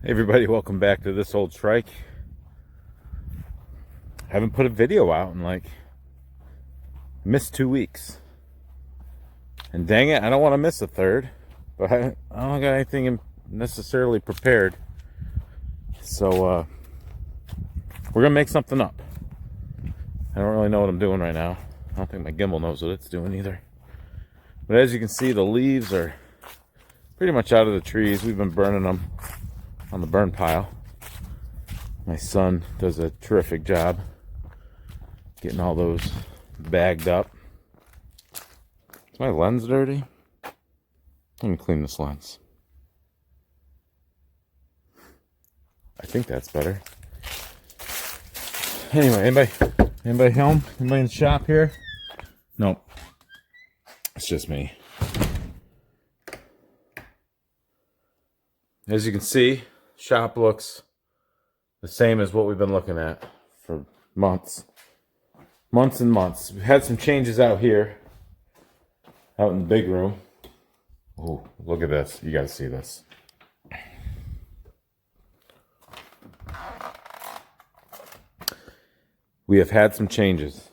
Hey everybody, welcome back to this old trike. Haven't put a video out in missed 2 weeks. And dang it, I don't want to miss a third, but I don't got anything necessarily prepared. So we're gonna make something up. I don't really know what I'm doing right now. I don't think my gimbal knows what it's doing either. But as you can see, the leaves are pretty much out of the trees. We've been burning them on the burn pile. My son does a terrific job getting all those bagged up. Is my lens dirty? Let me clean this lens. I think that's better. Anyway, anybody home? Anybody in the shop here? Nope. It's just me. As you can see, shop looks the same as what we've been looking at for months. Months and months. We've had some changes out here. Out in the big room. Oh, look at this. You gotta see this. We have had some changes.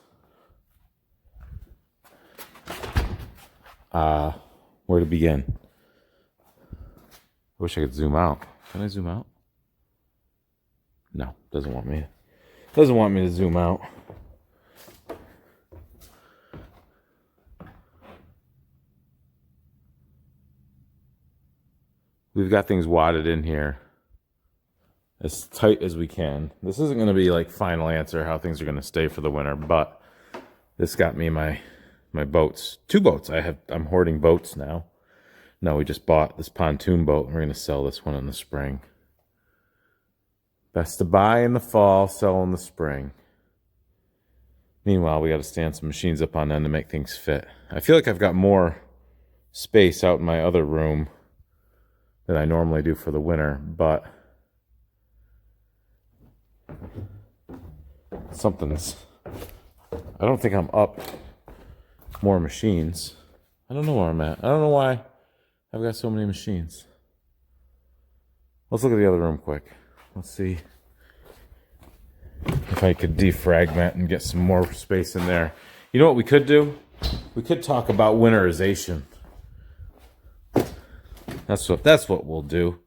Where to begin? I wish I could zoom out. Can I zoom out? No, doesn't want me to zoom out. We've got things wadded in here as tight as we can. This isn't going to be like final answer how things are going to stay for the winter, but this got me my boats. 2 boats. I'm hoarding boats now. No, we just bought this pontoon boat. We're going to sell this one in the spring. Best to buy in the fall, sell in the spring. Meanwhile, we got to stand some machines up on end to make things fit. I feel like I've got more space out in my other room than I normally do for the winter, but I don't think I'm up more machines. I don't know where I'm at. I don't know why I've got so many machines. Let's look at the other room quick. Let's see if I could defragment and get some more space in there. You know what we could do? We could talk about winterization. That's what we'll do.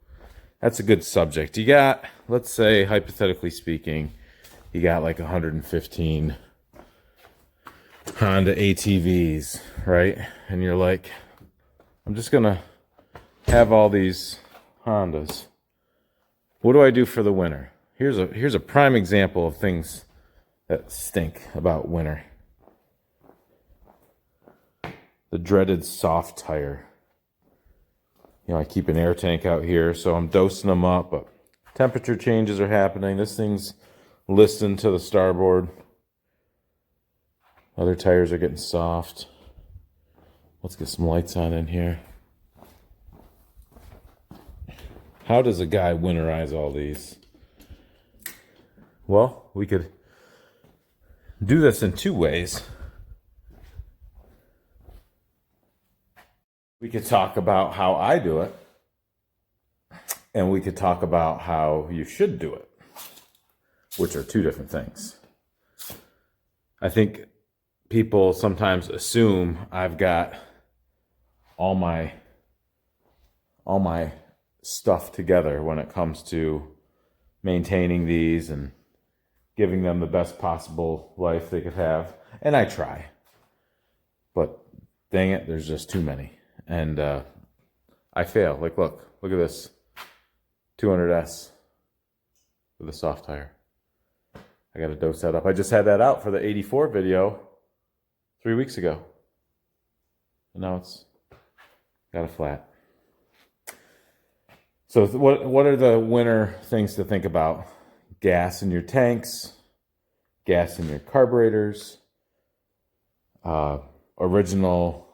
That's a good subject. You got, let's say, hypothetically speaking, you got like 115 Honda ATVs, right? And you're like, I'm just gonna have all these Hondas. What do I do for the winter? Here's a prime example of things that stink about winter. The dreaded soft tire. You know, I keep an air tank out here, so I'm dosing them up, but temperature changes are happening. This thing's listing to the starboard. Other tires are getting soft. Let's get some lights on in here. How does a guy winterize all these? Well, we could do this in 2 ways. We could talk about how I do it, and we could talk about how you should do it, which are 2 different things. I think people sometimes assume I've got all my stuff together when it comes to maintaining these and giving them the best possible life they could have. And I try. But dang it, there's just too many. And I fail. Like, look at this 200S with a soft tire. I got to dose that up. I just had that out for the 84 video 3 weeks ago. And now it's got a flat. So what are the winter things to think about? Gas in your tanks, gas in your carburetors, original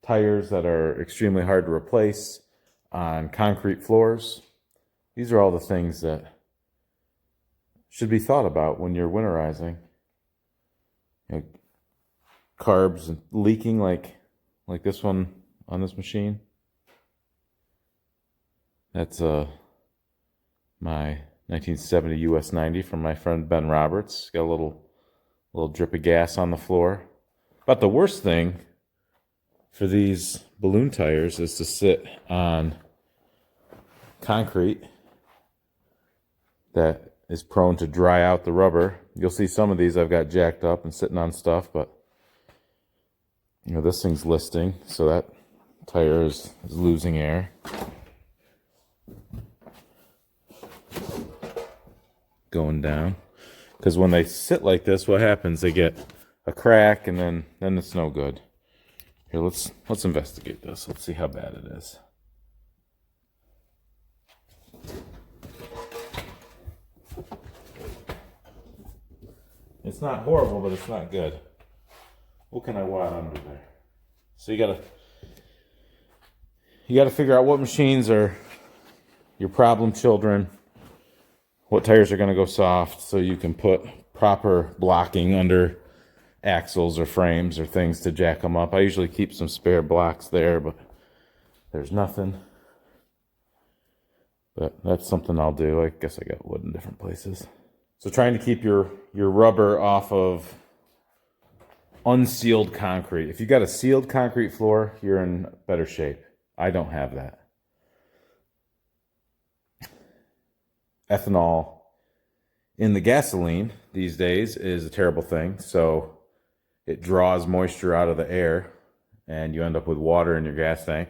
tires that are extremely hard to replace on concrete floors. These are all the things that should be thought about when you're winterizing. You know, carbs leaking like this one on this machine. That's my 1970 US 90 from my friend Ben Roberts. Got a little drip of gas on the floor. But the worst thing for these balloon tires is to sit on concrete that is prone to dry out the rubber. You'll see some of these I've got jacked up and sitting on stuff, but you know, this thing's listing, so that tire is losing air. Going down. Because when they sit like this, what happens? They get a crack, and then it's no good. Here, let's investigate this. Let's see how bad it is. It's not horrible, but it's not good. What can I wad under there? So you gotta figure out what machines are your problem children, what tires are gonna go soft, so you can put proper blocking under axles or frames or things to jack them up. I usually keep some spare blocks there, but there's nothing. But that's something I'll do. I guess I got wood in different places. So trying to keep your rubber off of unsealed concrete. If you got a sealed concrete floor, you're in better shape. I don't have that. Ethanol in the gasoline these days is a terrible thing. So it draws moisture out of the air, and you end up with water in your gas tank,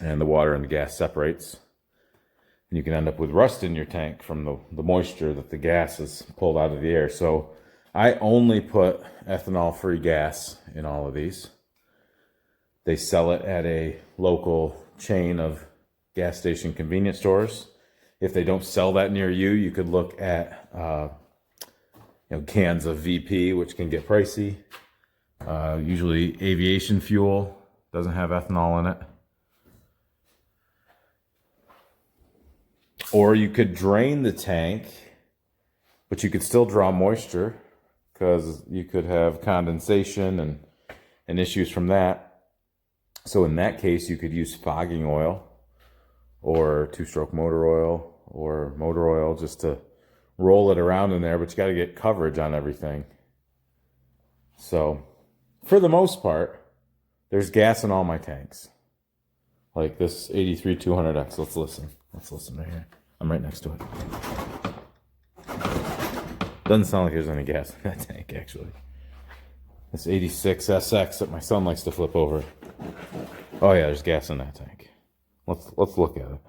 and the water and the gas separates. And you can end up with rust in your tank from the moisture that the gas has pulled out of the air. So I only put ethanol-free gas in all of these. They sell it at a local chain of gas station convenience stores. If they don't sell that near you, you could look at cans of VP, which can get pricey. Usually aviation fuel doesn't have ethanol in it. Or you could drain the tank, but you could still draw moisture because you could have condensation and issues from that. So in that case, you could use fogging oil or two-stroke motor oil just to roll it around in there, but you got to get coverage on everything. So for the most part, there's gas in all my tanks. Like this 83-200X. Let's listen right here. I'm right next to it. Doesn't sound like there's any gas in that tank, actually. This 86 SX that my son likes to flip over. Oh yeah, there's gas in that tank. Let's look at it.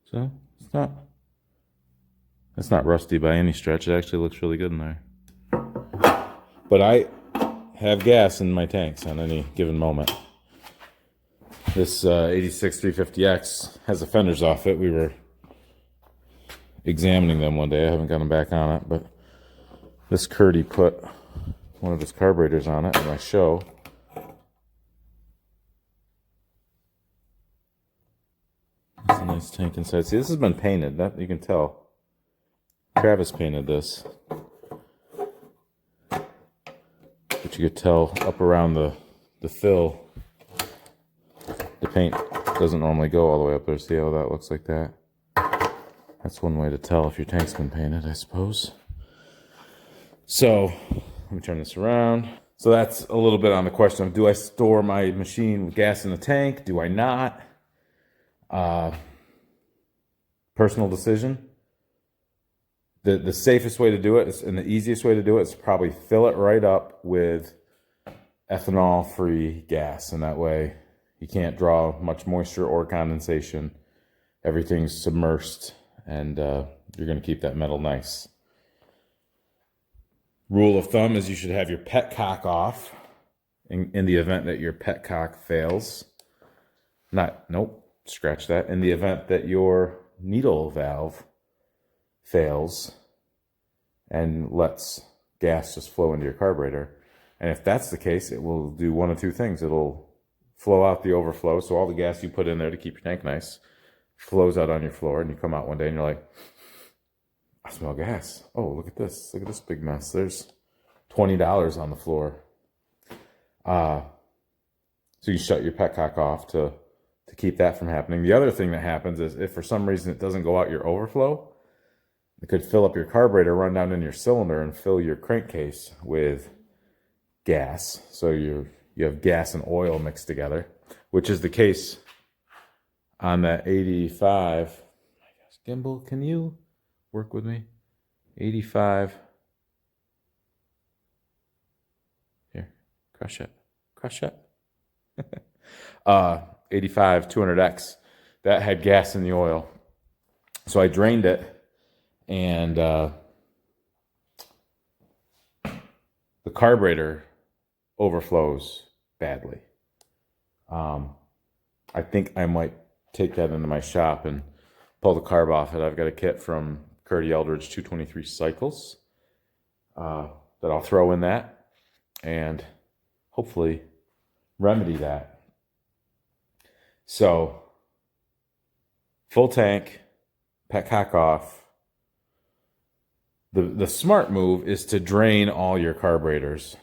So it's not rusty by any stretch. It actually looks really good in there. But I have gas in my tanks on any given moment. This 86 350X has the fenders off it. We were examining them one day. I haven't got them back on it, but this Curdy put one of his carburetors on it at my show. It's a nice tank inside. See, this has been painted. That you can tell. Travis painted this. But you could tell up around the fill, the paint doesn't normally go all the way up there. See how that looks like that? That's one way to tell if your tank's been painted, I suppose. So, let me turn this around. So that's a little bit on the question of, do I store my machine with gas in the tank? Do I not? Personal decision. The safest way to do it is, and the easiest way to do it is probably fill it right up with ethanol-free gas, and that way you can't draw much moisture or condensation. Everything's submersed, and you're going to keep that metal nice. Rule of thumb is you should have your petcock off in the event that your petcock fails. Scratch that. In the event that your needle valve fails and lets gas just flow into your carburetor. And if that's the case, it will do one of two things. It'll flow out the overflow, so all the gas you put in there to keep your tank nice flows out on your floor, and you come out one day and you're like, I smell gas. Oh, look at this. Look at this big mess. There's $20 on the floor. So you shut your petcock off to keep that from happening. The other thing that happens is if for some reason it doesn't go out your overflow, it could fill up your carburetor, run down in your cylinder, and fill your crankcase with gas. So you have gas and oil mixed together, which is the case on that 85. My gosh, Gimbal, can you work with me? 85. Here, crush it. Crush it. 85 200X. That had gas in the oil. So I drained it, and the carburetor overflows badly. I think I might take that into my shop and pull the carb off it. I've got a kit from Curdy Eldridge 223 cycles that I'll throw in that and hopefully remedy that. So full tank, petcock off. The smart move is to drain all your carburetors.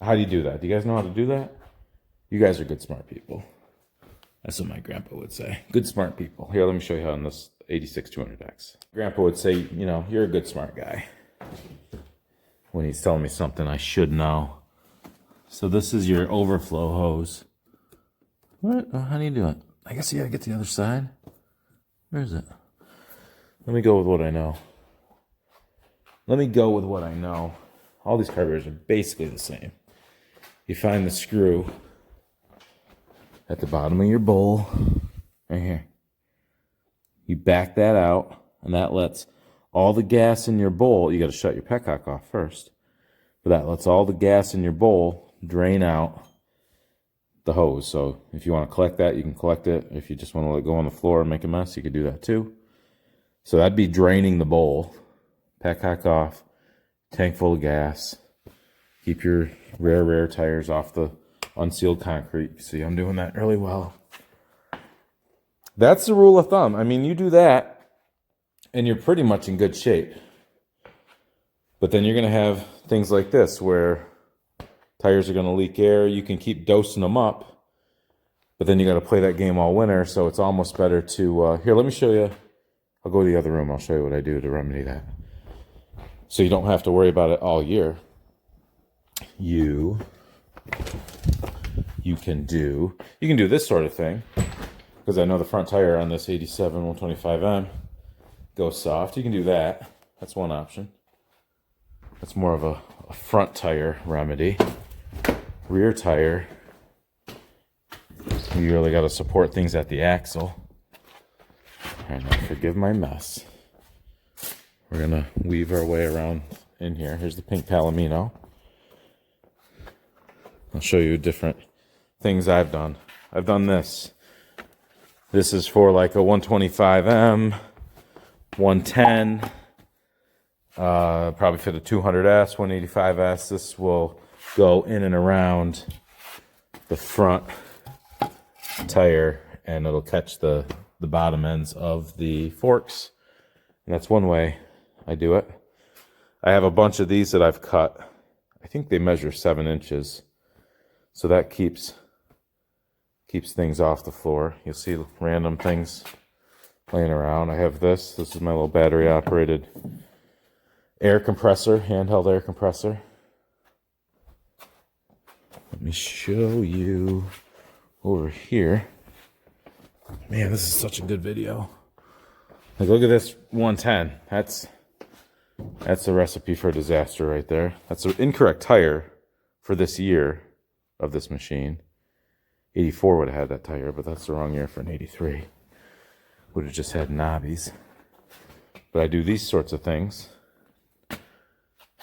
How do you do that? Do you guys know how to do that? You guys are good smart people. That's what my grandpa would say. Good smart people. Here, let me show you how on this 86 200X. Grandpa would say, you know, you're a good smart guy, when he's telling me something I should know. So this is your overflow hose. What? Oh, how do you do it? I guess you gotta get to the other side. Where is it? Let me go with what I know. All these carburetors are basically the same. You find the screw at the bottom of your bowl, right here. You back that out, and that lets all the gas in your bowl, you got to shut your petcock off first, but that lets all the gas in your bowl drain out the hose. So if you want to collect that, you can collect it. If you just want to let it go on the floor and make a mess, you could do that too. So that'd be draining the bowl. Petcock off, tank full of gas. Keep your rare tires off the unsealed concrete. See, I'm doing that really well. That's the rule of thumb. I mean, you do that, and you're pretty much in good shape. But then you're going to have things like this, where tires are going to leak air. You can keep dosing them up, but then you got to play that game all winter, so it's almost better to... here, let me show you. I'll go to the other room. I'll show you what I do to remedy that. So you don't have to worry about it all year. You can do this sort of thing, because I know the front tire on this 87 125M goes soft. You can do that. That's one option. That's more of a front tire remedy. Rear tire, you really got to support things at the axle. All right, now forgive my mess. We're gonna weave our way around in here. Here's the pink Palomino. I'll show you different things I've done. I've done this. This is for like a 125M, 110, probably fit a 200S, 185S. This will go in and around the front tire, and it'll catch the bottom ends of the forks. And that's one way I do it. I have a bunch of these that I've cut. I think they measure 7 inches. So that keeps things off the floor. You'll see random things laying around. I have this. This is my little battery operated air compressor, handheld air compressor. Let me show you over here. Man, this is such a good video. Like, look at this 110. That's a recipe for disaster right there. That's an incorrect tire for this year of this machine. 84 would have had that tire, but that's the wrong year for an 83. Would have just had knobbies. But I do these sorts of things.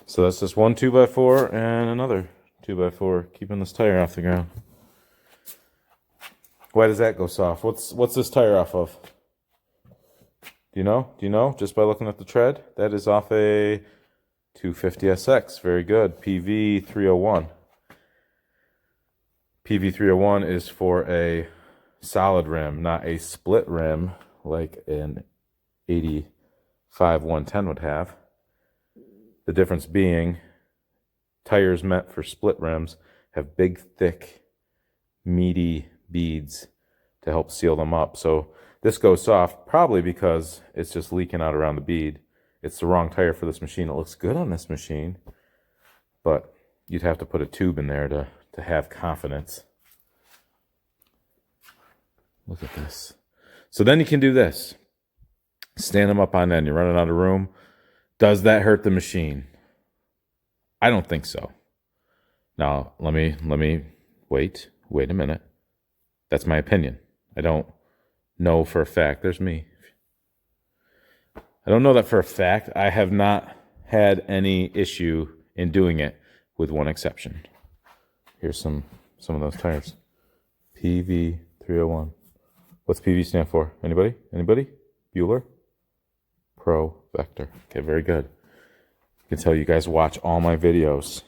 So that's just one 2x4 and another 2x4, keeping this tire off the ground. Why does that go soft? What's this tire off of? Do you know? Do you know? Just by looking at the tread? That is off a 250SX. Very good. PV301. PV301 is for a solid rim, not a split rim like an 85 110 would have. The difference being, tires meant for split rims have big, thick meaty beads to help seal them up. So this goes soft, probably because it's just leaking out around the bead. It's the wrong tire for this machine. It looks good on this machine, but you'd have to put a tube in there to have confidence. Look at this. So then you can do this. Stand them up on end. You're running out of room. Does that hurt the machine? I don't think so. Now, let me wait a minute. That's my opinion. I don't know for a fact. There's me. I don't know that for a fact. I have not had any issue in doing it, with one exception. Here's some of those tires. PV 301. What's PV stand for? Anybody? Anybody? Bueller? Pro Vector. Okay, very good. I can tell you guys watch all my videos.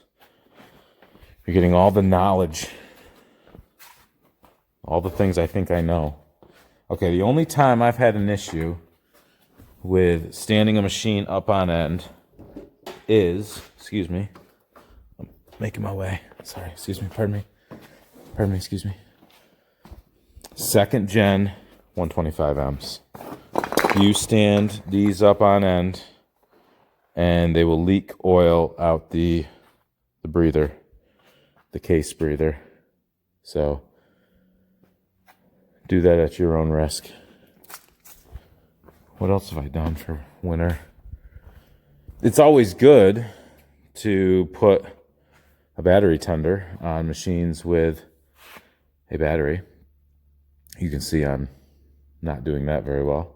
You're getting all the knowledge. All the things I think I know. Okay, the only time I've had an issue with standing a machine up on end is, excuse me, I'm making my way. Sorry, excuse me, pardon me, excuse me. Second gen 125Ms. You stand these up on end and they will leak oil out the breather, the case breather. So do that at your own risk. What else have I done for winter? It's always good to put a battery tender on machines with a battery. You can see I'm not doing that very well.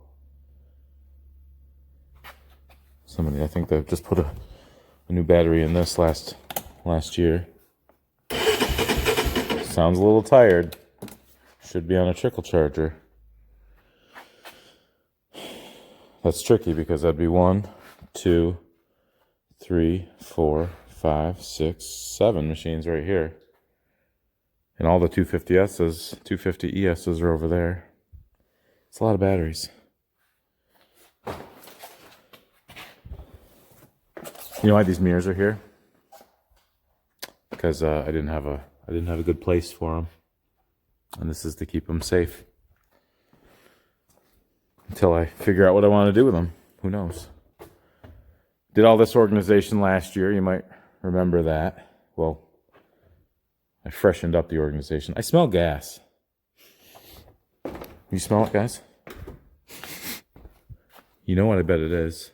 Somebody, I think they've just put a new battery in this last year. Sounds a little tired. Should be on a trickle charger. That's tricky because that'd be 1, 2, 3, 4, 5, 6, 7 machines right here. And all the 250S's, 250ES's are over there. It's a lot of batteries. You know why these mirrors are here? Because I didn't have a good place for them. And this is to keep them safe. Until I figure out what I want to do with them. Who knows? Did all this organization last year. You might remember that. Well, I freshened up the organization. I smell gas. You smell it, guys? You know what I bet it is.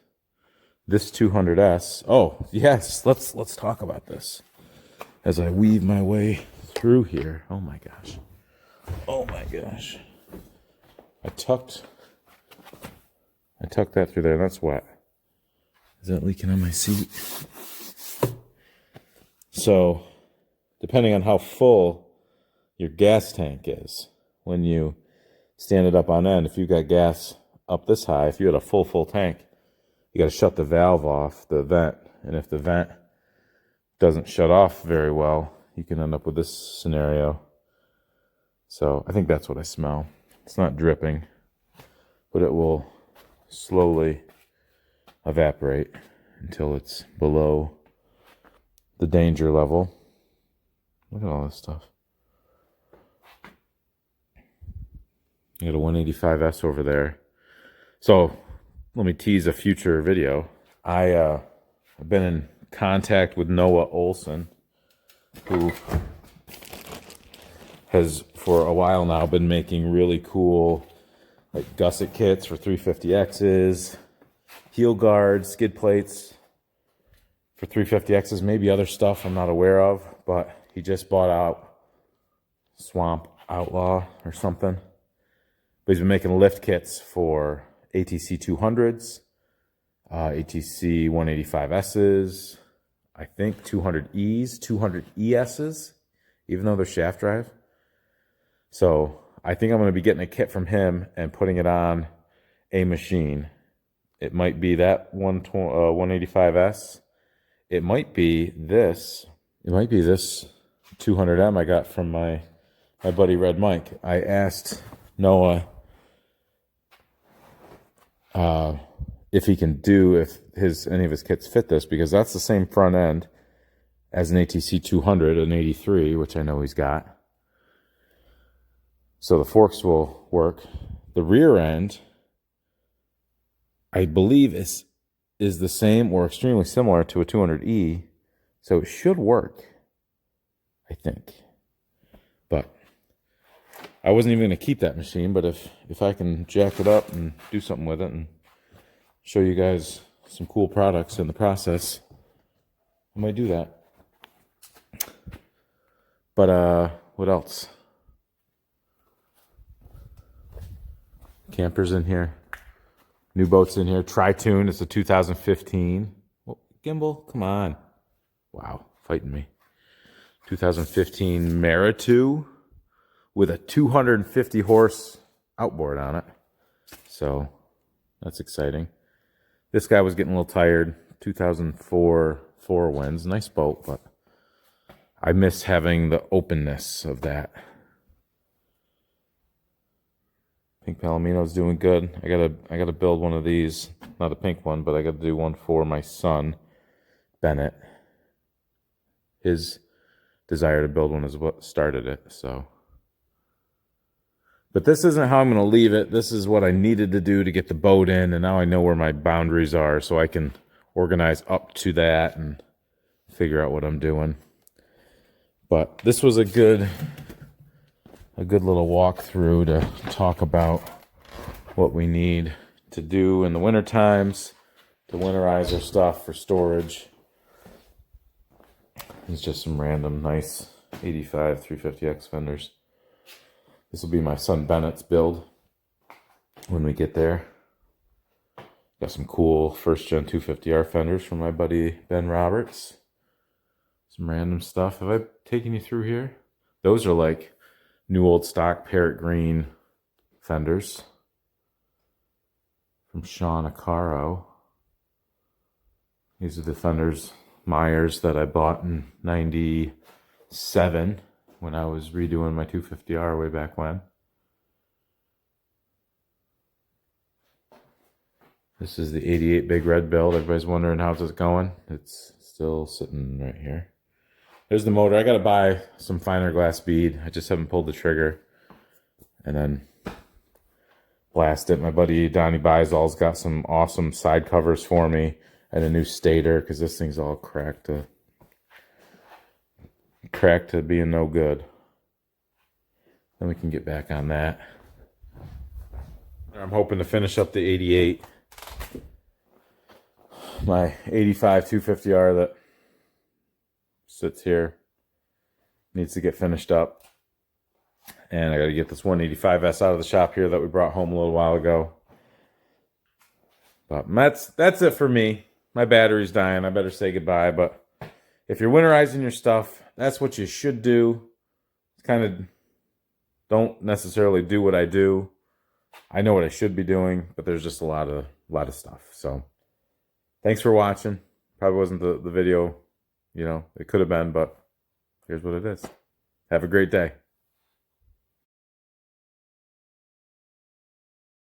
This 200S. Oh, yes. Let's talk about this. As I weave my way through here. Oh my gosh. Oh my gosh. I tucked that through there. That's wet. Is that leaking on my seat? So, depending on how full your gas tank is, when you stand it up on end, if you've got gas up this high, if you had a full tank, you got to shut the valve off, the vent. And if the vent doesn't shut off very well, you can end up with this scenario. So, I think that's what I smell. It's not dripping, but it will slowly evaporate until it's below the danger level. Look at all this stuff. I got a 185S over there. So let me tease a future video. I've been in contact with Noah Olson, who has for a while now been making really cool like gusset kits for 350Xs, heel guards, skid plates for 350Xs, maybe other stuff I'm not aware of, but he just bought out Swamp Outlaw or something. But he's been making lift kits for ATC 200s, ATC 185Ss, I think 200Es, 200ESs, even though they're shaft drive. So I think I'm going to be getting a kit from him and putting it on a machine. It might be that 185S. It might be this. It might be this 200M I got from my buddy Red Mike. I asked Noah if he can do if any of his kits fit this, because that's the same front end as an ATC 200, an 83, which I know he's got. So the forks will work. The rear end, I believe, is the same or extremely similar to a 200E. So it should work, I think. But I wasn't even going to keep that machine, but if I can jack it up and do something with it and show you guys some cool products in the process, I might do that. But what else? Campers in here. New boats in here. Tri-Tune. It's a 2015. Oh, gimbal, come on. Wow, fighting me. 2015 Maritou with a 250 horse outboard on it. So that's exciting. This guy was getting a little tired. 2004 Four Winds. Nice boat, but I miss having the openness of that. Pink Palomino's doing good. I gotta build one of these. Not a pink one, but I gotta do one for my son, Bennett. His desire to build one is what started it, so. But this isn't how I'm gonna leave it. This is what I needed to do to get the boat in, and now I know where my boundaries are, so I can organize up to that and figure out what I'm doing. But this was a good little walkthrough to talk about what we need to do in the winter times to winterize our stuff for storage. It's just some random nice 85 350X fenders. This will be my son Bennett's build when we get there. Got some cool first gen 250R fenders from my buddy Ben Roberts. Some random stuff. Have I taken you through here? Those are like new old stock parrot green fenders from Sean Acaro. These are the fenders, Myers, that I bought in 97 when I was redoing my 250R way back when. This is the 88 Big Red build. Everybody's wondering how's it going. It's still sitting right here. There's the motor. I got to buy some finer glass bead. I just haven't pulled the trigger. And then blast it. My buddy Donnie Bizal's got some awesome side covers for me and a new stator because this thing's all cracked to being no good. Then we can get back on that. I'm hoping to finish up the 88. My 85 250R that sits here needs to get finished up. And I got to get this 185S out of the shop here that we brought home a little while ago. But that's it for me. My battery's dying. I better say goodbye. But if you're winterizing your stuff, that's what you should do. Kind of don't necessarily do what I do. I know what I should be doing, but there's just a lot of stuff. So thanks for watching. Probably wasn't the video, you know, it could have been, but here's what it is. Have a great day.